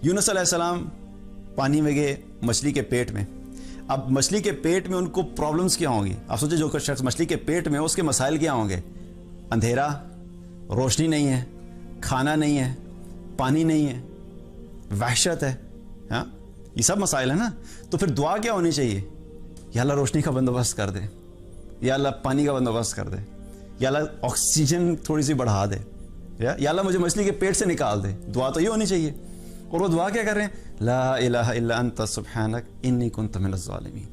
یونس علیہ السلام پانی میں گئے مچھلی کے پیٹ میں. اب مچھلی کے پیٹ میں ان کو پرابلمز کیا ہوں گی؟ آپ سوچیں جو شخص مچھلی کے پیٹ میں اس کے مسائل کیا ہوں گے؟ اندھیرا، روشنی نہیں ہے، کھانا نہیں ہے، پانی نہیں ہے، وحشت ہے. ہاں یہ سب مسائل ہیں نا. تو پھر دعا کیا ہونی چاہیے؟ یا اللہ روشنی کا بندوبست کر دے، یا اللہ پانی کا بندوبست کر دے، یا اللہ آکسیجن تھوڑی سی بڑھا دے، یا اللہ مجھے مچھلی کے پیٹ سے نکال دے. دعا تو یہ ہونی چاہیے. اور وہ دعا کیا کر رہے ہیں؟ لا الہ الا انت سبحانک انی کنت من الظالمین.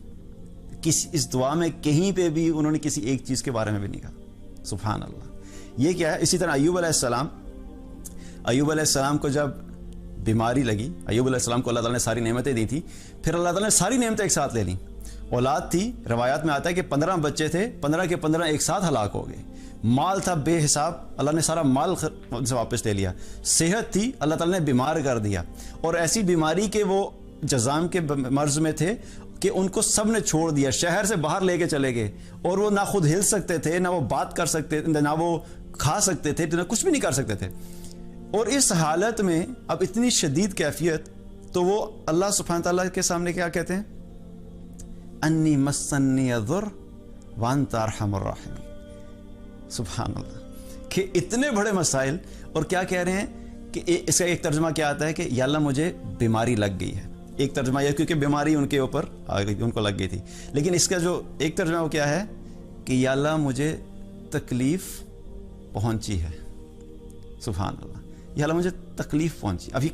اس دعا میں کہیں پہ بھی انہوں نے کسی ایک چیز کے بارے میں بھی نہیں کہا. سبحان اللہ. یہ کیا ہے؟ اسی طرح ایوب علیہ السلام کو جب بیماری لگی، ایوب علیہ السلام کو اللہ تعالیٰ نے ساری نعمتیں دی تھی، پھر اللہ تعالیٰ نے ساری نعمتیں ایک ساتھ لے لیں. اولاد تھی، روایات میں آتا ہے کہ 15 بچے تھے، 15 کے 15 ایک ساتھ ہلاک ہو گئے. مال تھا بے حساب، اللہ نے سارا مال سے واپس لے لیا. صحت تھی، اللہ تعالیٰ نے بیمار کر دیا. اور ایسی بیماری کہ وہ جزام کے مرض میں تھے کہ ان کو سب نے چھوڑ دیا، شہر سے باہر لے کے چلے گئے. اور وہ نہ خود ہل سکتے تھے، نہ وہ بات کر سکتے تھے، نہ وہ کھا سکتے تھے، نہ کچھ بھی نہیں کر سکتے تھے. اور اس حالت میں اب اتنی شدید کیفیت، تو وہ اللہ سبحانہ تعالیٰ کے سامنے کیا کہتے ہیں؟ انی مسنی الضر وانت ارحم الراحمین. سبحان اللہ. کہ اتنے بڑے مسائل، اور کیا کہہ رہے ہیں کہ اس کا ایک ترجمہ کیا آتا ہے کہ یا اللہ مجھے بیماری لگ گئی ہے. ایک ترجمہ یہ کیونکہ بیماری ان کے اوپر ان کو لگ گئی تھی. لیکن اس کا جو ایک ترجمہ وہ کیا ہے کہ یا اللہ مجھے تکلیف پہنچی ہے. سبحان اللہ. یا اللہ مجھے تکلیف پہنچی. ابھی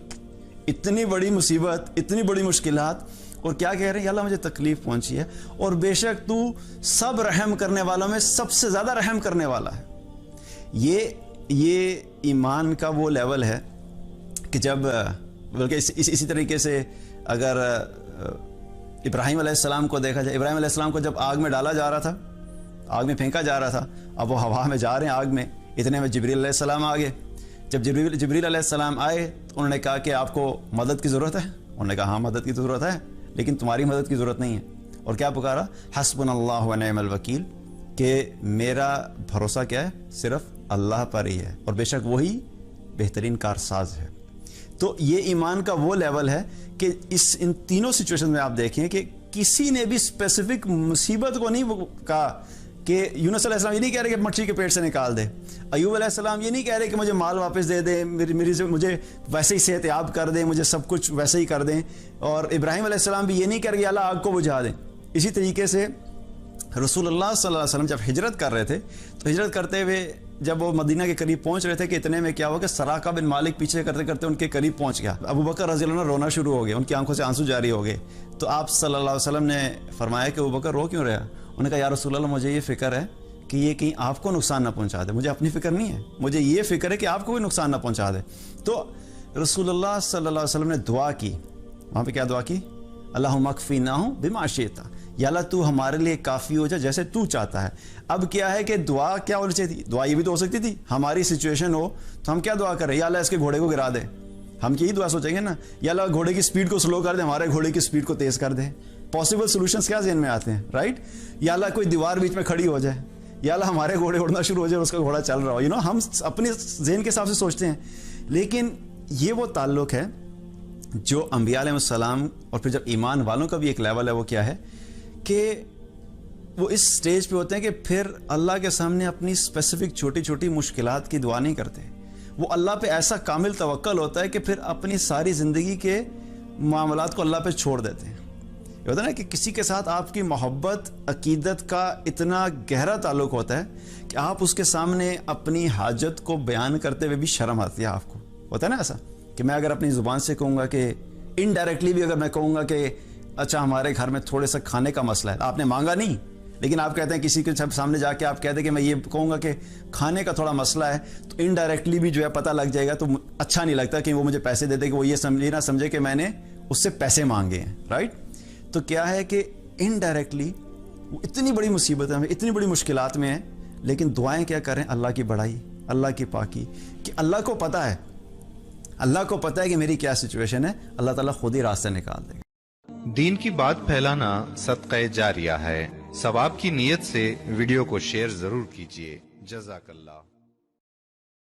اتنی بڑی مصیبت، اتنی بڑی مشکلات، اور کیا کہہ رہے ہیں؟ یا اللہ مجھے تکلیف پہنچی ہے، اور بے شک تو سب رحم کرنے والوں میں سب سے زیادہ رحم کرنے والا ہے. یہ ایمان کا وہ لیول ہے کہ جب بلکہ اسی طریقے سے اگر ابراہیم علیہ السلام کو دیکھا جائے، ابراہیم علیہ السلام کو جب آگ میں ڈالا جا رہا تھا، آگ میں پھینکا جا رہا تھا، اب وہ ہوا میں جا رہے ہیں آگ میں، اتنے میں جبریل علیہ السلام آ گئے. جب جبریل علیہ السلام آئے تو انہوں نے کہا کہ آپ کو مدد کی ضرورت ہے؟ انہوں نے کہا ہاں مدد کی ضرورت ہے، لیکن تمہاری مدد کی ضرورت نہیں ہے. اور کیا پکارا؟ حسبنا اللہ و نعم الوکیل، کہ میرا بھروسہ کیا ہے؟ صرف اللہ پر ہی ہے، اور بے شک وہی بہترین کارساز ہے. تو یہ ایمان کا وہ لیول ہے کہ ان تینوں سچویشن میں آپ دیکھیں کہ کسی نے بھی اسپیسیفک مصیبت کو نہیں کہا کہ یونس علیہ السلام یہ نہیں کہہ رہے کہ مچھلی کے پیٹ سے نکال دے. ایوب علیہ السلام یہ نہیں کہہ رہے کہ مجھے مال واپس دے دیں، مجھے ویسے ہی صحت یاب کر دیں، مجھے سب کچھ ویسے ہی کر دیں. اور ابراہیم علیہ السلام بھی یہ نہیں کہہ رہے کہ اللہ آگ کو بجھا دیں. اسی طریقے سے رسول اللہ صلی اللہ علیہ وسلم جب ہجرت کر رہے تھے، تو ہجرت کرتے ہوئے جب وہ مدینہ کے قریب پہنچ رہے تھے کہ اتنے میں کیا ہوا کہ سراقہ بن مالک پیچھے کرتے کرتے ان کے قریب پہنچ گیا. ابو بکر رضی اللہ عنہ رونا شروع ہو گئے، ان کی آنکھوں سے آنسو جاری ہو گئے. تو آپ صلی اللہ علیہ وسلم نے فرمایا کہ ابو بکر رو کیوں رہا؟ انہوں نے کہا یا رسول اللہ مجھے یہ فکر ہے کہ یہ کہیں آپ کو نقصان نہ پہنچا دے. مجھے اپنی فکر نہیں ہے، مجھے یہ فکر ہے کہ آپ کو بھی نقصان نہ پہنچا دے. تو رسول اللہ صلی اللہ علیہ وسلم نے دعا کی. وہاں پہ کیا دعا کی؟ اللہم اکفیناہم بما شئت، یا اللہ تو ہمارے لیے کافی ہو جا جیسے تو چاہتا ہے. اب کیا ہے کہ دعا کیا ہونی چاہیے تھی؟ دعا یہ بھی تو ہو سکتی تھی ہماری سچویشن ہو تو ہم کیا دعا کریں؟ یا اللہ اس کے گھوڑے کو گرا دے. ہم یہی دعا سوچیں گے نا، یا اللہ گھوڑے کی سپیڈ کو سلو کر دے، ہمارے گھوڑے کی سپیڈ کو تیز کر دے. پاسبل سولوشنز کیا ذہن میں آتے ہیں، رائٹ؟ یا اللہ کوئی دیوار بیچ میں کھڑی ہو جائے، یا اللہ ہمارے گھوڑے اڑنا شروع ہو جائے اور اس کا گھوڑا چل رہا ہو. ہم اپنے ذہن کے حساب سے سوچتے ہیں. لیکن یہ وہ تعلق ہے جو انبیاء علیہ السلام، اور پھر جب ایمان والوں کا بھی ایک لیول ہے، وہ کیا ہے کہ وہ اس سٹیج پہ ہوتے ہیں کہ پھر اللہ کے سامنے اپنی اسپیسیفک چھوٹی چھوٹی مشکلات کی دعا نہیں کرتے. وہ اللہ پہ ایسا کامل توکل ہوتا ہے کہ پھر اپنی ساری زندگی کے معاملات کو اللہ پہ چھوڑ دیتے ہیں. یہ ہوتا ہے نا کہ کسی کے ساتھ آپ کی محبت، عقیدت کا اتنا گہرا تعلق ہوتا ہے کہ آپ اس کے سامنے اپنی حاجت کو بیان کرتے ہوئے بھی شرم آتی ہے. آپ کو ہوتا ہے نا ایسا کہ میں اگر اپنی زبان سے کہوں گا کہ انڈائریکٹلی بھی اگر میں کہوں گا کہ اچھا ہمارے گھر میں تھوڑے سا کھانے کا مسئلہ ہے، آپ نے مانگا نہیں، لیکن آپ کہتے ہیں کسی کے سامنے جا کے آپ کہتے ہیں کہ میں یہ کہوں گا کہ کھانے کا تھوڑا مسئلہ ہے، تو انڈائریکٹلی بھی جو ہے پتہ لگ جائے گا. تو اچھا نہیں لگتا کہ وہ مجھے پیسے دے دے، کہ وہ یہ نہ سمجھے کہ میں نے اس سے پیسے مانگے ہیں، رائٹ؟ تو کیا ہے کہ انڈائریکٹلی وہ اتنی بڑی مصیبت ہے، اتنی بڑی مشکلات میں ہیں، لیکن دعائیں کیا کریں؟ اللہ کی بڑائی، اللہ کی پاکی، کہ اللہ کو پتہ ہے، اللہ کو پتہ ہے کہ میری کیا سچویشن ہے، اللہ تعالیٰ خود ہی راستے نکال دے گا. دین کی بات پھیلانا صدقہ جاریہ ہے. ثواب کی نیت سے ویڈیو کو شیئر ضرور کیجیے. جزاک اللہ.